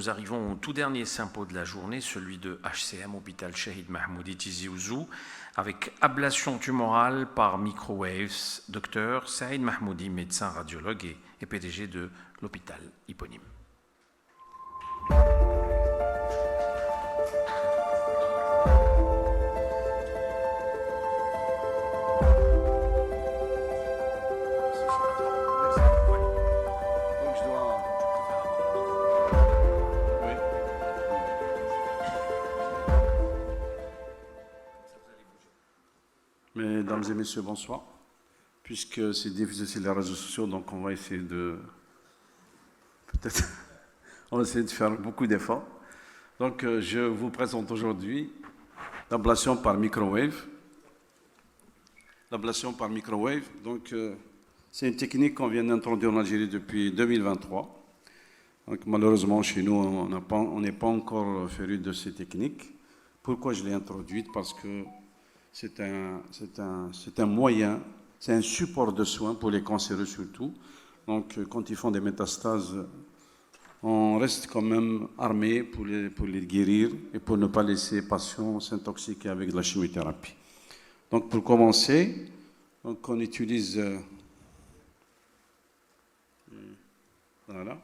nous arrivons au tout dernier sympo de la journée, celui de HCM, Hôpital Shahid Mahmoudi Tizi Ouzou, avec ablation tumorale par microwaves, docteur Saïd Mahmoudi, médecin radiologue et PDG de l'hôpital éponyme. Mesdames et messieurs, bonsoir. Puisque c'est diffusé sur les réseaux sociaux, donc on va essayer de... Peut-être... on va essayer de faire beaucoup d'efforts. Donc je vous présente aujourd'hui l'ablation par microwave. L'ablation par microwave, donc c'est une technique qu'on vient d'introduire en Algérie depuis 2023. Donc malheureusement, chez nous, on n'est pas encore féru de ces techniques. Pourquoi je l'ai introduite? Parce que c'est un moyen, c'est un support de soins pour les cancéreux surtout. Donc, quand ils font des métastases, on reste quand même armé pour les guérir et pour ne pas laisser les patients s'intoxiquer avec de la chimiothérapie. Donc, pour commencer, donc on utilise... voilà.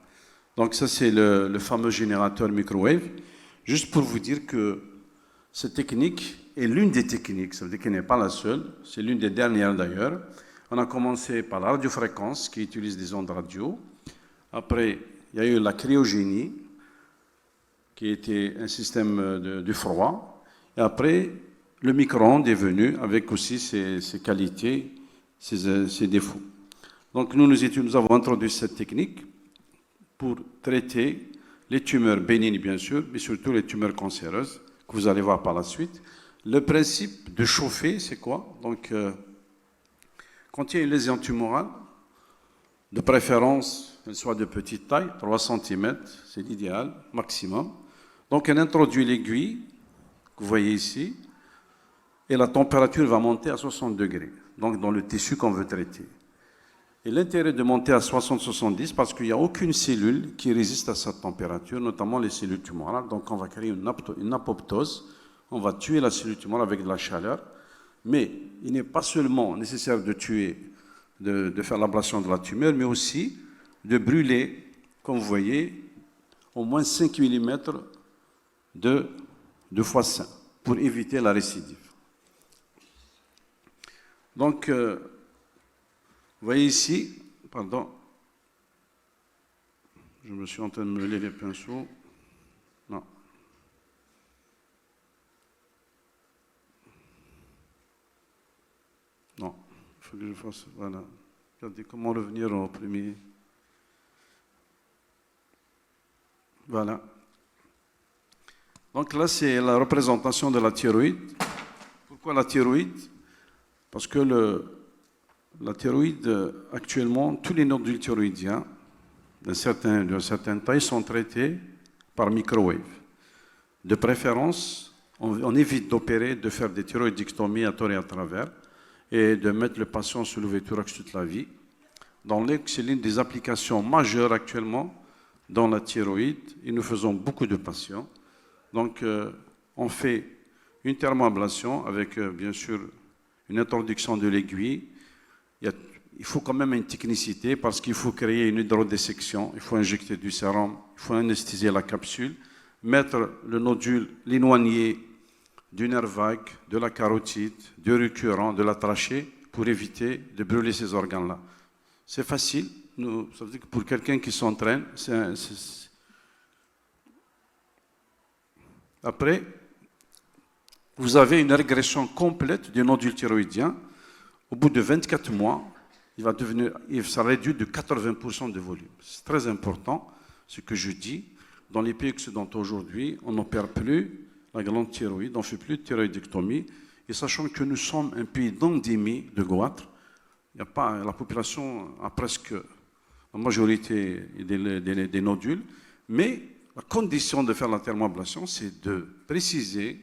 Donc, ça, c'est le fameux générateur microwave. Juste pour vous dire que cette technique est l'une des techniques, ça veut dire qu'elle n'est pas la seule, c'est l'une des dernières d'ailleurs. On a commencé par la radiofréquence qui utilise des ondes radio. Après, il y a eu la cryogénie qui était un système de froid. Et après, le micro-ondes est venu avec aussi ses qualités, ses défauts. Donc nous avons introduit cette technique pour traiter les tumeurs bénignes bien sûr, mais surtout les tumeurs cancéreuses que vous allez voir par la suite. Le principe de chauffer, c'est quoi? Donc, quand il y a une lésion tumorale, de préférence, elle soit de petite taille, 3 cm, c'est l'idéal, maximum. Donc, elle introduit l'aiguille, que vous voyez ici, et la température va monter à 60 degrés, donc dans le tissu qu'on veut traiter. Et l'intérêt de monter à 60-70, parce qu'il n'y a aucune cellule qui résiste à cette température, notamment les cellules tumorales. Donc, on va créer une apoptose. On va tuer la cellule tumorale avec de la chaleur, mais il n'est pas seulement nécessaire de tuer, de faire l'ablation de la tumeur, mais aussi de brûler, comme vous voyez, au moins 5 mm de foie sain pour éviter la récidive. Donc, vous voyez ici, pardon, je me suis en train de mêler les pinceaux. Non. Non, il faut que je fasse, voilà. Regardez comment revenir au premier. Voilà. Donc là, c'est la représentation de la thyroïde. Pourquoi la thyroïde? Parce que la thyroïde, actuellement, tous les nodules thyroïdiens d'une certaine taille sont traités par microwave. De préférence, on évite d'opérer, de faire des thyroïdectomies à tort et à travers, et de mettre le patient sous l'ouverture toute la vie. C'est l'une des applications majeures actuellement dans la thyroïde et nous faisons beaucoup de patients. Donc, on fait une thermoablation avec, bien sûr, une introduction de l'aiguille. Il faut quand même une technicité parce qu'il faut créer une hydrodissection, il faut injecter du sérum, il faut anesthésier la capsule, mettre le nodule, l'éloigner du nerf vague, de la carotide, du récurrent, de la trachée, pour éviter de brûler ces organes-là. C'est facile. Ça veut dire que pour quelqu'un qui s'entraîne, Après, vous avez une régression complète du nodule thyroïdien. Au bout de 24 mois, il sera réduit de 80% de volume. C'est très important, ce que je dis. Dans les pays occidentaux aujourd'hui, on n'opère plus la glande thyroïde, on ne fait plus de thyroïdectomie. Et sachant que nous sommes un pays d'endémie de goitre, la population a presque la majorité des nodules, mais la condition de faire la thermoablation, c'est de préciser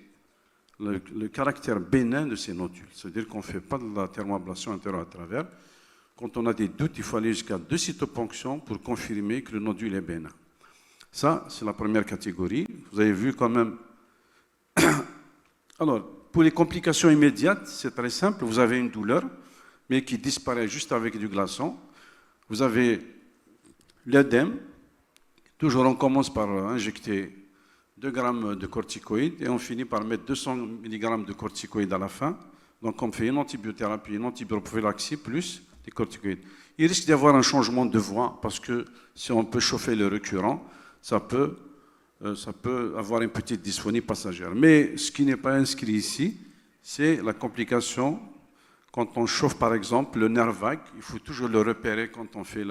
le caractère bénin de ces nodules. C'est-à-dire qu'on ne fait pas de la thermoablation intérieure à travers. Quand on a des doutes, il faut aller jusqu'à 2 cytoponctions pour confirmer que le nodule est bénin. Ça, c'est la première catégorie. Vous avez vu quand même. Alors, pour les complications immédiates, c'est très simple. Vous avez une douleur, mais qui disparaît juste avec du glaçon. Vous avez l'œdème. Toujours, on commence par injecter 2 grammes de corticoïdes et on finit par mettre 200 mg de corticoïdes à la fin. Donc, on fait une antibiothérapie, une antibrophylaxie plus des corticoïdes. Il risque d'y avoir un changement de voix parce que si on peut chauffer le récurrent, ça peut avoir une petite dysphonie passagère. Mais ce qui n'est pas inscrit ici, c'est la complication. Quand on chauffe, par exemple, le nerf vague, il faut toujours le repérer quand on fait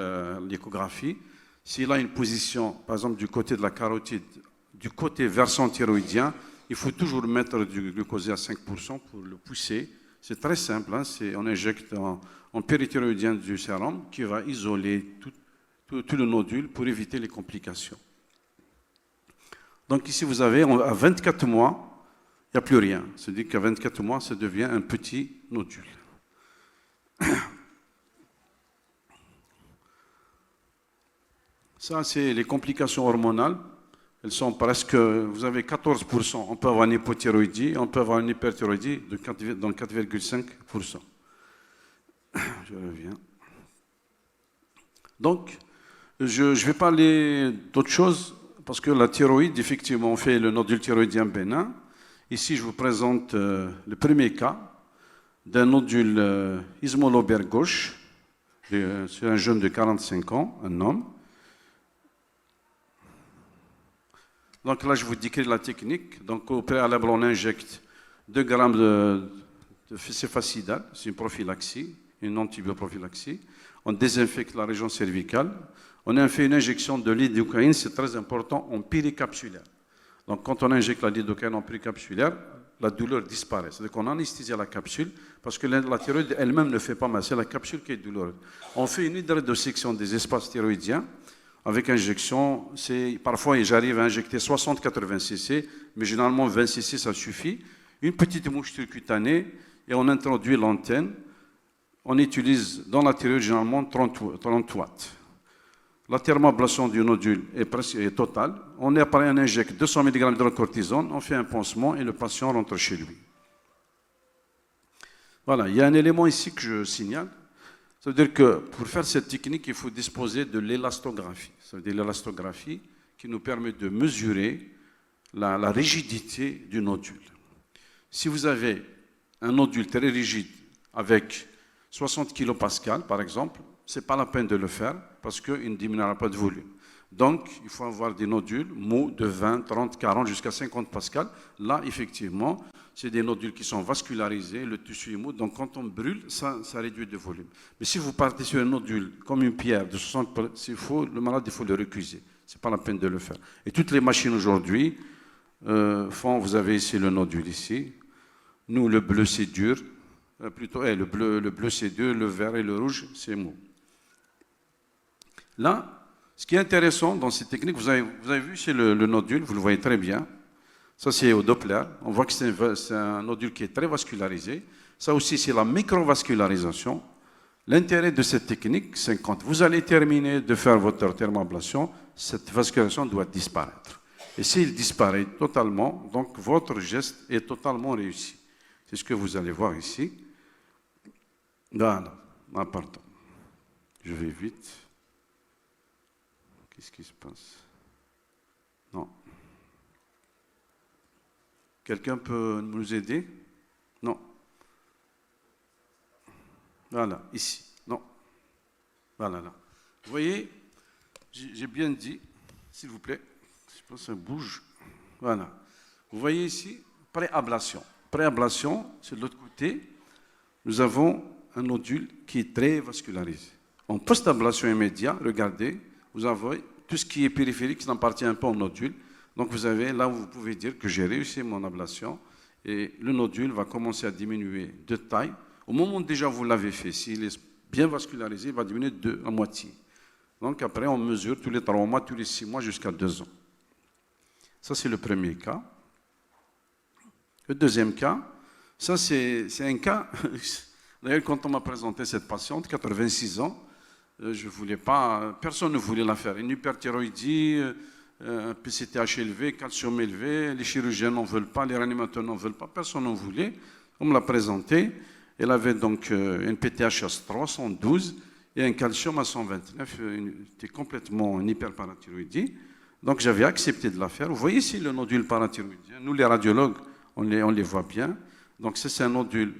l'échographie. S'il a une position, par exemple, du côté de la carotide, du côté versant thyroïdien, il faut toujours mettre du glucosé à 5% pour le pousser. C'est très simple, hein, on injecte en périthyroïdien du sérum qui va isoler tout le nodule pour éviter les complications. Donc ici, vous avez, à 24 mois, il n'y a plus rien. C'est-à-dire qu'à 24 mois, ça devient un petit nodule. Ça, c'est les complications hormonales. Elles sont presque, vous avez 14%. On peut avoir une hypothyroïdie, on peut avoir une hyperthyroïdie dans 4,5%. Je reviens. Donc, je vais parler d'autre chose, parce que la thyroïde, effectivement, on fait le nodule thyroïdien bénin. Ici, je vous présente le premier cas d'un nodule ismolobaire gauche. C'est un jeune de 45 ans, un homme. Donc là, je vous décris la technique. Donc au préalable, on injecte 2 grammes de céfacidal, c'est une prophylaxie, une antibioprophylaxie. On désinfecte la région cervicale. On a fait une injection de lidocaïne, c'est très important, en péricapsulaire. Donc quand on injecte la lidocaïne en péricapsulaire, la douleur disparaît. C'est-à-dire qu'on anesthésie la capsule, parce que la thyroïde elle-même ne fait pas mal, c'est la capsule qui est douloureuse. On fait une hydrodissection des espaces thyroïdiens, avec injection, parfois j'arrive à injecter 60-80 cc, mais généralement 20 cc ça suffit. Une petite moucheture cutanée et on introduit l'antenne. On utilise dans la thyroïde généralement 30 watts. La thermoablation du nodule est totale. On injecte 200 mg d'hydrocortisone, on fait un pansement et le patient rentre chez lui. Voilà, il y a un élément ici que je signale. Ça veut dire que pour faire cette technique, il faut disposer de l'élastographie. Ça veut dire l'élastographie qui nous permet de mesurer la rigidité du nodule. Si vous avez un nodule très rigide avec 60 kPa, par exemple, ce n'est pas la peine de le faire parce qu'il ne diminuera pas de volume. Donc, il faut avoir des nodules mous de 20, 30, 40 jusqu'à 50 pascal. Là, effectivement, c'est des nodules qui sont vascularisés, le tissu est mou, donc quand on brûle, ça réduit de volume. Mais si vous partez sur un nodule comme une pierre de 60, le malade, il faut le recuser. Ce n'est pas la peine de le faire. Et toutes les machines aujourd'hui vous avez ici le nodule ici. Nous, le bleu, c'est dur. Le bleu, c'est dur, le vert et le rouge, c'est mou. Là, ce qui est intéressant dans cette technique, vous avez vu, c'est le nodule, vous le voyez très bien. Ça, c'est au Doppler. On voit que c'est un nodule qui est très vascularisé. Ça aussi, c'est la microvascularisation. L'intérêt de cette technique, c'est que quand vous allez terminer de faire votre thermoablation, cette vascularisation doit disparaître. Et s'il disparaît totalement, donc votre geste est totalement réussi. C'est ce que vous allez voir ici. Voilà. Ah, pardon. Je vais vite. Qu'est-ce qui se passe? Non. Quelqu'un peut nous aider? Non. Voilà, ici. Non. Voilà, là. Vous voyez, j'ai bien dit, s'il vous plaît, je pense que ça bouge. Voilà. Vous voyez ici, préablation. Préablation, c'est de l'autre côté. Nous avons un nodule qui est très vascularisé. En post-ablation immédiat, regardez, vous avez tout ce qui est périphérique qui n'appartient pas au nodule. Donc vous avez, là vous pouvez dire que j'ai réussi mon ablation et le nodule va commencer à diminuer de taille. Au moment où déjà vous l'avez fait, s'il est bien vascularisé, il va diminuer à moitié. Donc après on mesure tous les 3 mois, tous les 6 mois jusqu'à 2 ans. Ça c'est le premier cas. Le deuxième cas, ça c'est un cas, d'ailleurs quand on m'a présenté cette patiente, 86 ans, je voulais pas, personne ne voulait la faire. Une hyperthyroïdie, PCTH élevé, calcium élevé, les chirurgiens n'en veulent pas, les réanimateurs n'en veulent pas, personne n'en voulait. On me l'a présenté. Elle avait donc une PTH à 312 et un calcium à 129. C'était complètement en hyperparathyroïdie. Donc j'avais accepté de la faire. Vous voyez ici le nodule parathyroïdien. Nous, les radiologues, on les voit bien. Donc c'est un nodule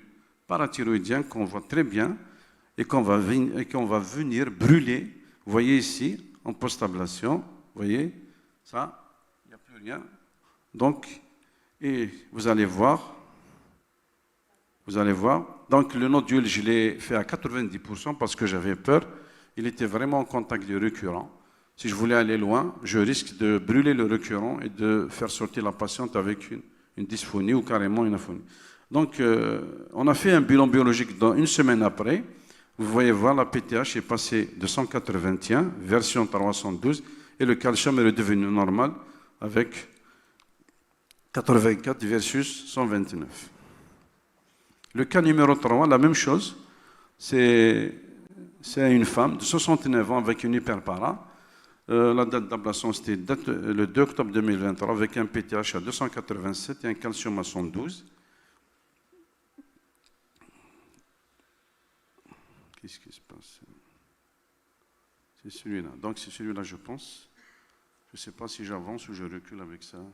parathyroïdien qu'on voit très bien et qu'on va venir brûler. Vous voyez ici, en post-ablation, vous voyez, ça, il n'y a plus rien. Donc, et vous allez voir. Donc le nodule, je l'ai fait à 90% parce que j'avais peur. Il était vraiment en contact du récurrent. Si je voulais aller loin, je risque de brûler le récurrent et de faire sortir la patiente avec une dysphonie ou carrément une aphonie. Donc, on a fait un bilan biologique dans une semaine après. Vous voyez voir, la PTH est passée de 181, version 312, et le calcium est redevenu normal avec 84 versus 129. Le cas numéro 3, la même chose. C'est une femme de 69 ans avec une hyperpara. La date d'ablation, c'était le 2 octobre 2023 avec un PTH à 287 et un calcium à 112. Qu'est-ce qui se passe? C'est celui-là. Donc c'est celui-là, je pense. Je ne sais pas si j'avance ou je recule avec ça. Vous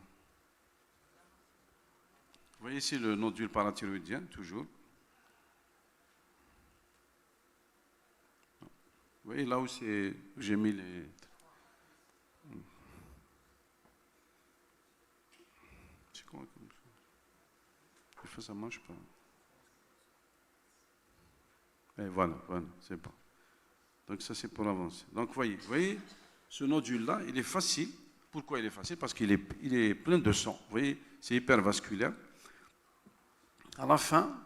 voyez ici le nodule parathyroïdien, toujours. Vous voyez là où j'ai mis les... C'est quoi comme ça? Des fois, ça ne marche pas. Et voilà, c'est bon. Donc ça, c'est pour avancer. Donc, vous voyez, ce nodule-là, il est facile. Pourquoi il est facile? Parce qu'il est plein de sang. Vous voyez, c'est hypervasculaire. À la fin,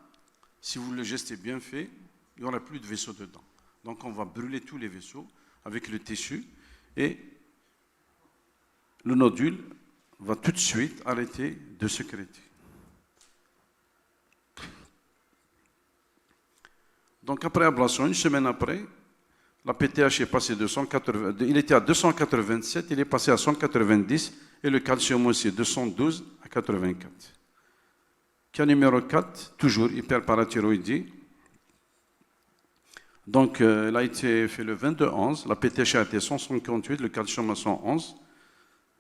si vous le geste est bien fait, il n'y aura plus de vaisseaux dedans. Donc, on va brûler tous les vaisseaux avec le tissu et le nodule va tout de suite arrêter de sécréter. Donc, après ablation, une semaine après, la PTH est passée de 180, il était à 287, il est passé à 190 et le calcium aussi de 112 à 84. Cas numéro 4, toujours hyperparathyroïdie. Donc, elle a été fait le 22-11, la PTH a été 158, le calcium à 111.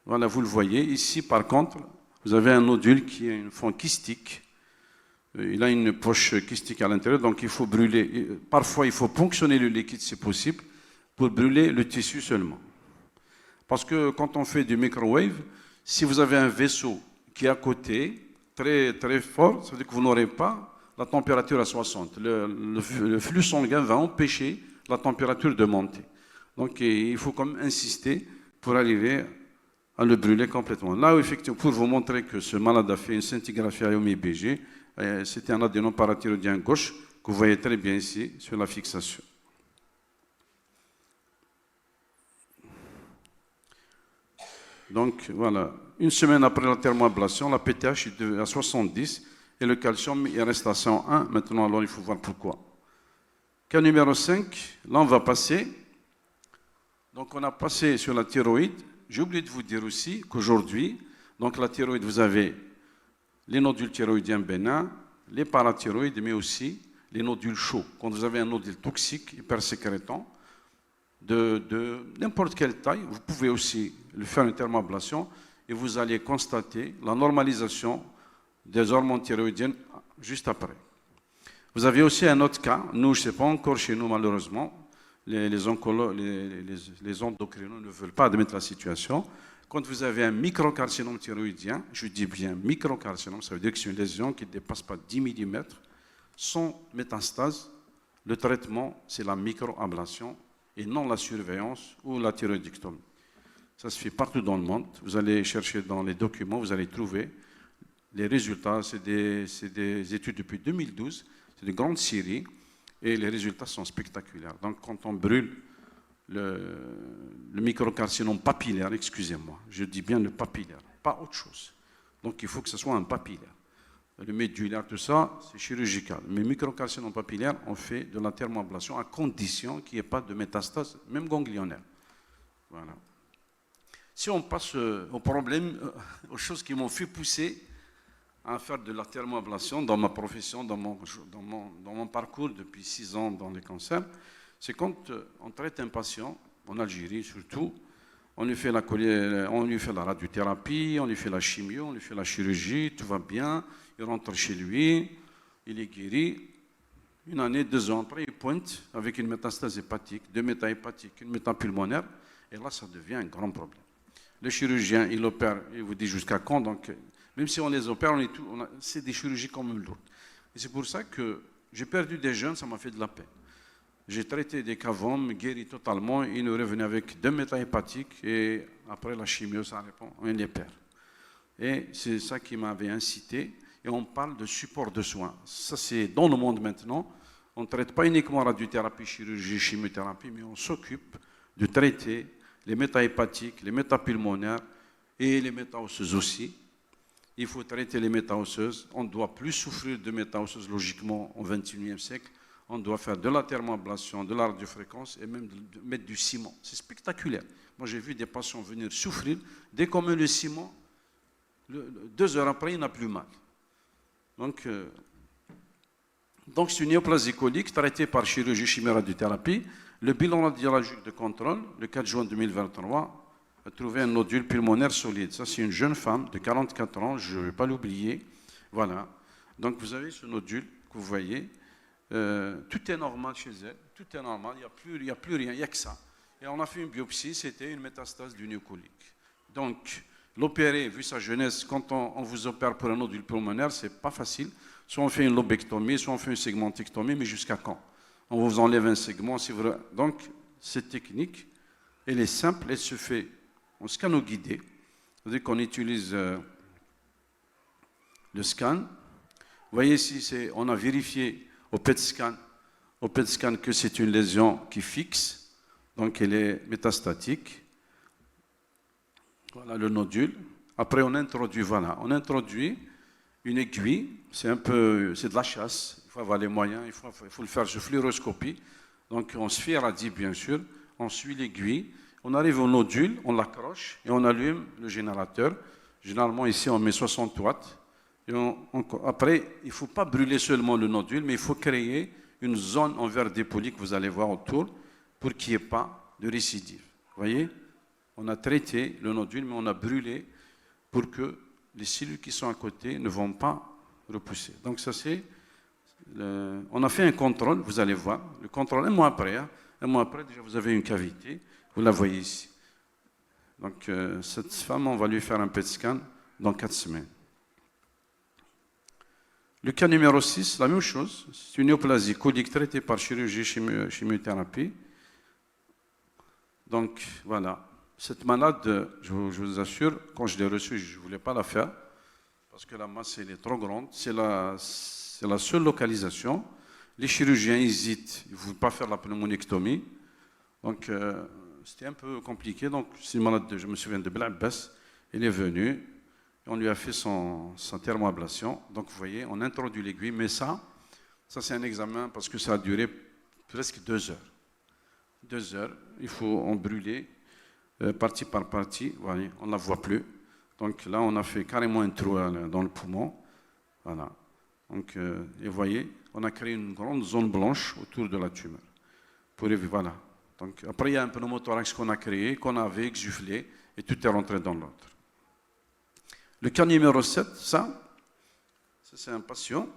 Voilà, vous le voyez. Ici, par contre, vous avez un nodule qui est une forme kystique. Il a une poche kystique à l'intérieur, donc il faut brûler. Parfois, il faut ponctionner le liquide, si possible, pour brûler le tissu seulement. Parce que quand on fait du microwave, si vous avez un vaisseau qui est à côté, très, très fort, ça veut dire que vous n'aurez pas la température à 60. Le flux sanguin va empêcher la température de monter. Donc, il faut quand même insister pour arriver à le brûler complètement. Là, effectivement, pour vous montrer que ce malade a fait une scintigraphie IOMI-BG, c'était un adénome parathyroïdien gauche que vous voyez très bien ici sur la fixation. Donc voilà, une semaine après la thermoablation, la PTH est à 70 et le calcium il reste à 101. Maintenant, alors il faut voir pourquoi. Cas numéro 5, là on va passer. Donc on a passé sur la thyroïde. J'ai oublié de vous dire aussi qu'aujourd'hui, donc la thyroïde, vous avez les nodules thyroïdiens bénins, les parathyroïdes, mais aussi les nodules chauds. Quand vous avez un nodule toxique, hypersécrétant, de n'importe quelle taille, vous pouvez aussi le faire une thermoablation et vous allez constater la normalisation des hormones thyroïdiennes juste après. Vous avez aussi un autre cas, nous, je ne sais pas encore chez nous malheureusement, les endocrinos ne veulent pas admettre la situation. Quand vous avez un microcarcinome thyroïdien, je dis bien microcarcinome, ça veut dire que c'est une lésion qui ne dépasse pas 10 mm, sans métastase, le traitement, c'est la microablation et non la surveillance ou la thyroïdectomie. Ça se fait partout dans le monde. Vous allez chercher dans les documents, vous allez trouver les résultats. C'est des études depuis 2012, c'est de grandes séries et les résultats sont spectaculaires. Donc quand on brûle le microcarcinome papillaire, excusez-moi, je dis bien le papillaire, pas autre chose. Donc il faut que ce soit un papillaire. Le médulaire, tout ça, c'est chirurgical. Mais microcarcinome papillaire, on fait de la thermoablation à condition qu'il n'y ait pas de métastase, même ganglionnaire. Voilà. Si on passe au problème, aux choses qui m'ont fait pousser à faire de la thermoablation dans ma profession, dans mon parcours depuis 6 ans dans les cancers, c'est quand on traite un patient, en Algérie surtout, on lui fait la radiothérapie, on lui fait la chimio, on lui fait la chirurgie, tout va bien, il rentre chez lui, il est guéri. 1 année, 2 ans après, il pointe avec une métastase hépatique, 2 méta-hépatiques, une métapulmonaire, et là, ça devient un grand problème. Le chirurgien, il opère, il vous dit jusqu'à quand, donc même si on les opère, c'est des chirurgies quand même lourdes. Et c'est pour ça que j'ai perdu des jeunes, ça m'a fait de la peine. J'ai traité des CAVOM, guéri totalement, il nous revenait avec 2 méta-hépatiques, et après la chimio, ça répond, on les perd. Et c'est ça qui m'avait incité. Et on parle de support de soins. Ça, c'est dans le monde maintenant. On ne traite pas uniquement radiothérapie, chirurgie, chimiothérapie, mais on s'occupe de traiter les méta-hépatiques, les métapulmonaires et les méta-osseuses aussi. Il faut traiter les méta-osseuses. On ne doit plus souffrir de méta-osseuses logiquement au XXIe siècle. On doit faire de la thermoablation, de la radiofréquence et même de mettre du ciment. C'est spectaculaire. Moi, j'ai vu des patients venir souffrir. Dès qu'on met le ciment, 2 heures après, il n'a plus mal. Donc c'est une néoplasie colique traitée par chirurgie chimio-radiothérapie. Le bilan radiologique de contrôle, le 4 juin 2023, a trouvé un nodule pulmonaire solide. Ça, c'est une jeune femme de 44 ans, je ne vais pas l'oublier. Voilà. Donc vous avez ce nodule que vous voyez. Tout est normal chez elle, tout est normal, il n'y a plus rien, il n'y a que ça. Et on a fait une biopsie, c'était une métastase du néocolique. Donc, l'opérer, vu sa jeunesse, quand on vous opère pour un nodule pulmonaire, ce n'est pas facile. Soit on fait une lobectomie, soit on fait une segmentectomie, mais jusqu'à quand? On vous enlève un segment. Donc, cette technique, elle est simple, elle se fait en scano-guidé. C'est-à-dire qu'on utilise le scan. Vous voyez ici, on a vérifié au PET scan que c'est une lésion qui fixe, donc elle est métastatique. Voilà le nodule. Après, on introduit une aiguille. C'est de la chasse. Il faut avoir les moyens. Il faut le faire sur fluoroscopie. Donc, on se fait irradier, bien sûr. On suit l'aiguille. On arrive au nodule, on l'accroche et on allume le générateur. Généralement, ici, on met 60 watts. Et après, il ne faut pas brûler seulement le nodule, mais il faut créer une zone en verre dépoli que vous allez voir autour pour qu'il n'y ait pas de récidive. Vous voyez? On a traité le nodule, mais on a brûlé pour que les cellules qui sont à côté ne vont pas repousser. Donc ça c'est... On a fait un contrôle, vous allez voir. Le contrôle, 1 mois après. Un mois après, déjà, vous avez une cavité. Vous la voyez ici. Donc cette femme, on va lui faire un PET scan dans 4 semaines. Le cas numéro 6, la même chose. C'est une néoplasie colique traitée par chirurgie chimiothérapie. Donc voilà. Cette malade, je vous assure, quand je l'ai reçue, je ne voulais pas la faire parce que la masse elle est trop grande. C'est la seule localisation. Les chirurgiens hésitent, ils ne veulent pas faire la pneumonectomie. Donc c'était un peu compliqué. Donc c'est une malade, je me souviens de Blabbas, il est venu, et on lui a fait sa thermoablation. Donc vous voyez, on introduit l'aiguille, mais ça c'est un examen parce que ça a duré presque 2 heures. 2 heures, il faut en brûler. Partie par partie, voyez, on ne la voit plus. Donc là, on a fait carrément un trou dans le poumon. Voilà. Donc, et vous voyez, on a créé une grande zone blanche autour de la tumeur. Voilà. Donc, après, il y a un pneumothorax qu'on a créé, qu'on avait exuflé, et tout est rentré dans l'autre. Le cas numéro 7, ça c'est un patient,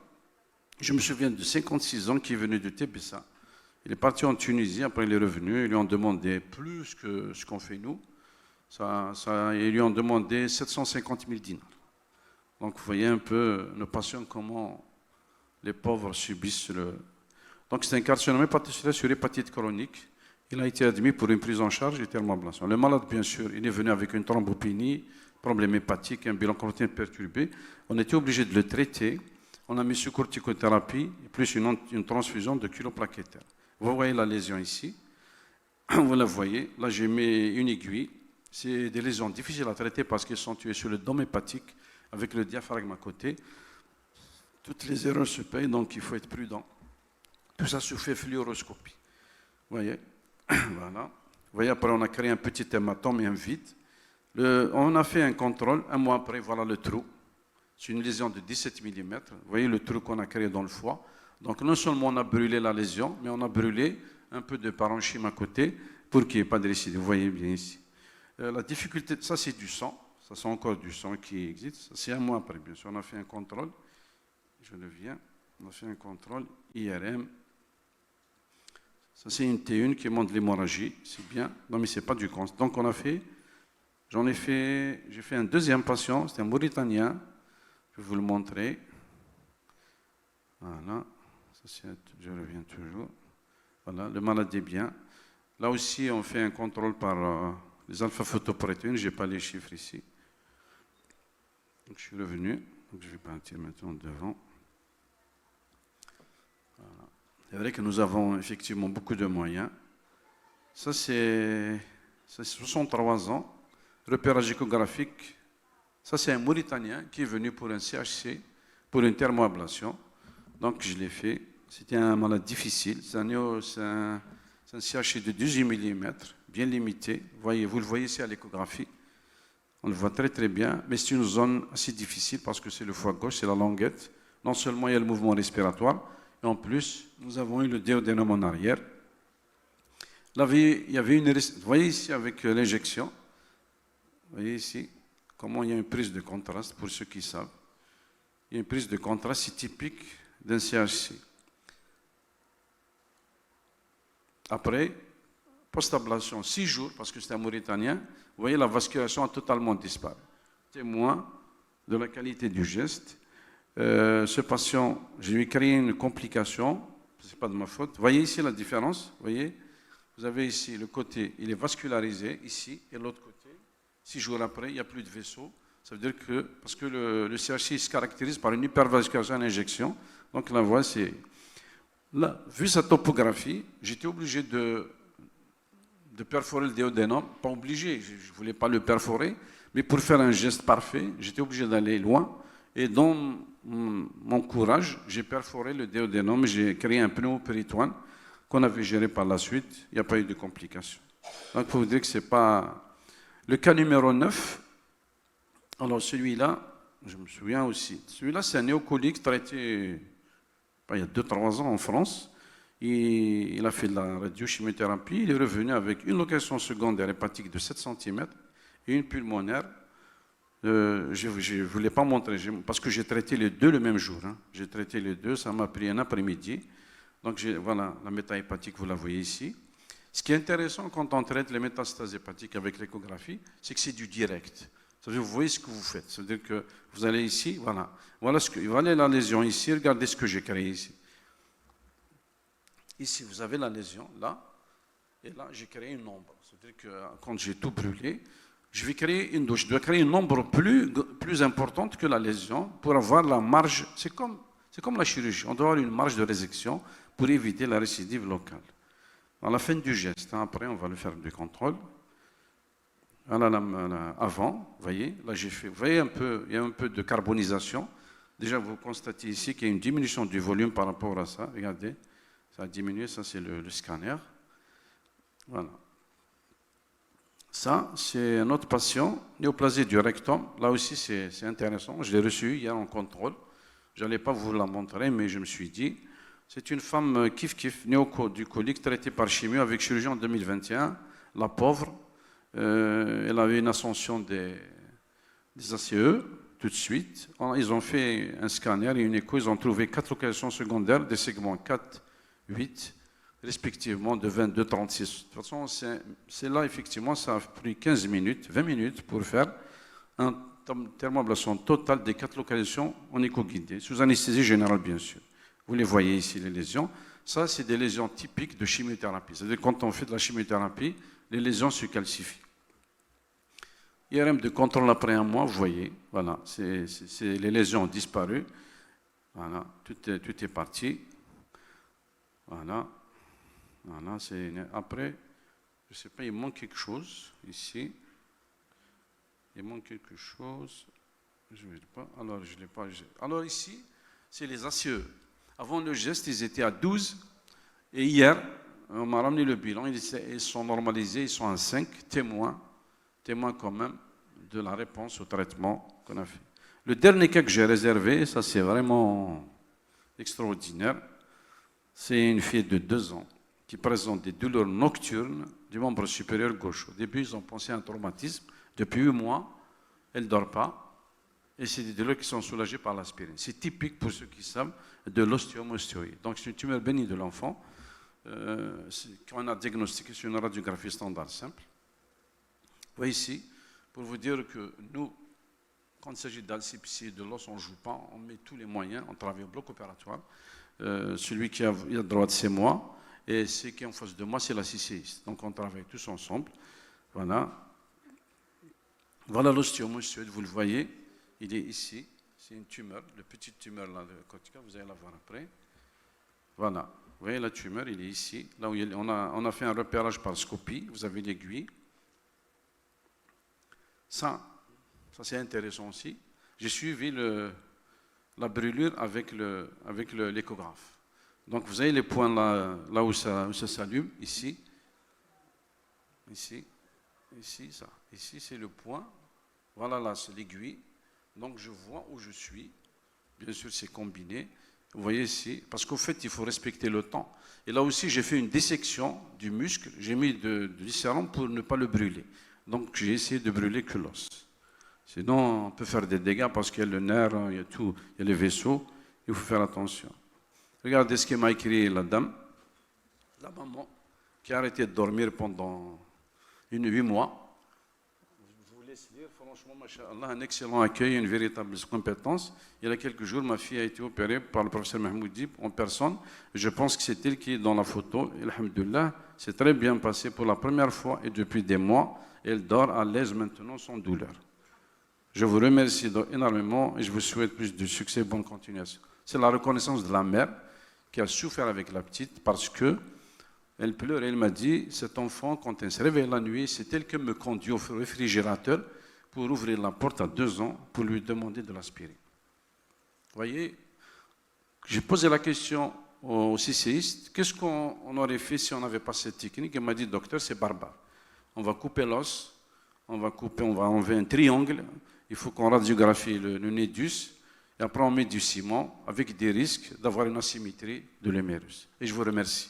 je me souviens de 56 ans qui est venu de Tébessa. Il est parti en Tunisie, après il est revenu, ils lui ont demandé plus que ce qu'on fait nous. Ils lui ont demandé 750 000 dinars. Donc vous voyez un peu nos patients, comment les pauvres subissent le... Donc c'est un carcinome hépatocellulaire sur hépatite chronique. Il a été admis pour une prise en charge et thermoablation. Le malade, bien sûr, il est venu avec une thrombopénie, problème hépatique, un bilan carotide perturbé. On était obligé de le traiter. On a mis sous corticothérapie, plus une transfusion de chiroplaquettaire. Vous voyez la lésion ici. Vous la voyez. Là, j'ai mis une aiguille. C'est des lésions difficiles à traiter parce qu'elles sont tuées sur le dôme hépatique avec le diaphragme à côté. Toutes les erreurs se payent, donc il faut être prudent. Tout ça se fait fluoroscopie. Vous voyez? Voilà. Vous voyez, après, on a créé un petit hématome et un vide. On a fait un contrôle, un mois après, voilà le trou. C'est une lésion de 17 mm. Vous voyez le trou qu'on a créé dans le foie. Donc non seulement on a brûlé la lésion, mais on a brûlé un peu de parenchyme à côté pour qu'il n'y ait pas de récidive. Vous voyez bien ici. La difficulté, ça c'est du sang. Ça c'est encore du sang qui existe. C'est un mois après, bien sûr. On a fait un contrôle. Je reviens. On a fait un contrôle IRM. Ça c'est une T1 qui montre l'hémorragie. C'est bien. Non mais c'est pas du cancer. Donc on a fait... J'ai fait un deuxième patient, c'était un Mauritanien, je vais vous le montrer. Voilà, je reviens toujours. Voilà, le malade est bien. Là aussi, on fait un contrôle par les alpha-photoprotéines, je n'ai pas les chiffres ici. Donc, je suis revenu, donc je vais partir maintenant devant. Voilà. C'est vrai que nous avons effectivement beaucoup de moyens. Ça, c'est 63 ans. Repérage échographique, ça c'est un Mauritanien qui est venu pour un CHC, pour une thermoablation. Donc je l'ai fait. C'était un malade difficile. C'est un CHC de 18 mm, bien limité. Vous le voyez ici à l'échographie. On le voit très très bien, mais c'est une zone assez difficile parce que c'est le foie gauche, c'est la languette. Non seulement il y a le mouvement respiratoire, et en plus, nous avons eu le duodénum en arrière. Là, il y avait vous voyez ici avec l'injection. Vous voyez ici comment il y a une prise de contraste, pour ceux qui savent. Il y a une prise de contraste, c'est typique d'un CHC. Après, post-ablation, 6 jours, parce que c'est un Mauritanien, vous voyez la vascularisation a totalement disparu. Témoin de la qualité du geste. Ce patient, je lui ai créé une complication, ce n'est pas de ma faute. Vous voyez ici la différence, vous voyez, vous avez ici le côté, il est vascularisé, ici, et l'autre côté. 6 jours après, il n'y a plus de vaisseau. Ça veut dire que, parce que le CHC se caractérise par une hypervascularisation à l'injection. Donc la voie, c'est... Là, vu sa topographie, j'étais obligé de perforer le duodénum. Pas obligé, je ne voulais pas le perforer, mais pour faire un geste parfait, j'étais obligé d'aller loin. Et dans mon courage, j'ai perforé le duodénum, j'ai créé un pneumopéritoine qu'on avait géré par la suite. Il n'y a pas eu de complications. Donc, il faut vous dire que ce n'est pas... Le cas numéro 9, alors celui-là, je me souviens aussi, celui-là c'est un néocolique traité il y a 2-3 ans en France. Il a fait de la radiochimiothérapie, il est revenu avec une location secondaire hépatique de 7 cm et une pulmonaire. Je ne voulais pas montrer, parce que j'ai traité les deux le même jour. Hein. J'ai traité les deux, ça m'a pris un après-midi. Donc voilà, la métahépatique, vous la voyez ici. Ce qui est intéressant quand on traite les métastases hépatiques avec l'échographie, c'est que c'est du direct. Ça veut dire, vous voyez ce que vous faites. Ça veut dire que vous allez ici, voilà. Voilà la lésion ici, regardez ce que j'ai créé ici. Ici, vous avez la lésion, là, et là, j'ai créé une ombre. C'est-à-dire que quand j'ai tout brûlé, je dois créer une ombre plus importante que la lésion pour avoir la marge. C'est comme la chirurgie. On doit avoir une marge de résection pour éviter la récidive locale. À la fin du geste, hein, après on va le faire du contrôle. Avant, vous voyez, là j'ai fait, vous voyez il y a un peu de carbonisation. Déjà vous constatez ici qu'il y a une diminution du volume par rapport à ça. Regardez, ça a diminué, ça c'est le scanner. Voilà. Ça, c'est un autre patient, néoplasie du rectum. Là aussi c'est intéressant, je l'ai reçu hier en contrôle. Je n'allais pas vous la montrer, mais je me suis dit... C'est une femme kiff-kiff, néo-du-colique, traitée par chimio avec chirurgie en 2021. La pauvre, elle avait une ascension des ACE tout de suite. Ils ont fait un scanner et une écho. Ils ont trouvé 4 locations secondaires des segments 4, 8, respectivement de 22, 36. De toute façon, c'est là, effectivement, ça a pris 15 minutes, 20 minutes pour faire un thermoablation totale des 4 localisations en écho guidé, sous anesthésie générale, bien sûr. Vous les voyez ici, les lésions. Ça, c'est des lésions typiques de chimiothérapie. C'est-à-dire quand on fait de la chimiothérapie, les lésions se calcifient. IRM de contrôle après un mois, vous voyez, voilà, les lésions ont disparu. Voilà, tout est parti. Voilà, après, je ne sais pas, il manque quelque chose ici. Il manque quelque chose. Je ne vais pas. Alors, je ne l'ai pas. Alors ici, c'est les ACE. Avant le geste, ils étaient à 12. Et hier, on m'a ramené le bilan. Ils sont normalisés, ils sont à 5. Témoins quand même. de la réponse au traitement qu'on a fait. Le dernier cas que j'ai réservé, ça c'est vraiment extraordinaire, c'est une fille de 2 ans qui présente des douleurs nocturnes du membre supérieur gauche. Au début, ils ont pensé à un traumatisme. Depuis 8 mois, elle ne dort pas. Et c'est des douleurs qui sont soulagées par l'aspirine. C'est typique, pour ceux qui savent, de l'ostéomostéoïde. Donc c'est une tumeur bénigne de l'enfant. Quand on a diagnostiqué sur une radiographie standard simple. Vous voyez ici, pour vous dire que nous, quand il s'agit d'alcépsie de l'os, on ne joue pas, on met tous les moyens, on travaille au bloc opératoire. Celui qui a droite, c'est moi, et ce qui est en face de moi, c'est la cicéiste. Donc on travaille tous ensemble. Voilà. Voilà l'ostéomostéoïde, vous le voyez, il est ici. C'est une tumeur, le petit tumeur là, de cortical, vous allez la voir après. Voilà. Vous voyez la tumeur, il est ici. Là où on a fait un repérage par scopie, vous avez l'aiguille. Ça c'est intéressant aussi. J'ai suivi la brûlure avec l'échographe. Donc vous avez les points là où ça s'allume, ici, ça. Ici c'est le point. Voilà là c'est l'aiguille. Donc je vois où je suis. Bien sûr c'est combiné. Vous voyez ici, parce qu'au fait il faut respecter le temps. Et là aussi j'ai fait une dissection du muscle. J'ai mis du glycérol pour ne pas le brûler. Donc j'ai essayé de brûler que l'os. Sinon on peut faire des dégâts parce qu'il y a le nerf, il y a tout, il y a les vaisseaux. Il faut faire attention. Regardez ce que m'a écrit la dame, la maman, qui a arrêté de dormir pendant 8 mois. Je vous laisse lire, franchement, machallah, un excellent accueil, une véritable compétence. Il y a quelques jours, ma fille a été opérée par le professeur Mahmoudi en personne. Je pense que c'est elle qui est dans la photo. Et alhamdoulilah, c'est très bien passé pour la première fois et depuis des mois. Elle dort à l'aise maintenant sans douleur. Je vous remercie énormément et je vous souhaite plus de succès et bonne continuation. C'est la reconnaissance de la mère qui a souffert avec la petite parce que elle pleure et elle m'a dit, cet enfant, quand elle se réveille la nuit, c'est elle qui me conduit au réfrigérateur pour ouvrir la porte à 2 ans pour lui demander de l'aspirer. Vous voyez, j'ai posé la question au cicéiste, qu'est-ce qu'on aurait fait si on n'avait pas cette technique? Il m'a dit, docteur, c'est barbare. On va couper l'os, on va enlever un triangle, il faut qu'on radiographie le nédus, et après on met du ciment avec des risques d'avoir une asymétrie de l'humérus. Et je vous remercie.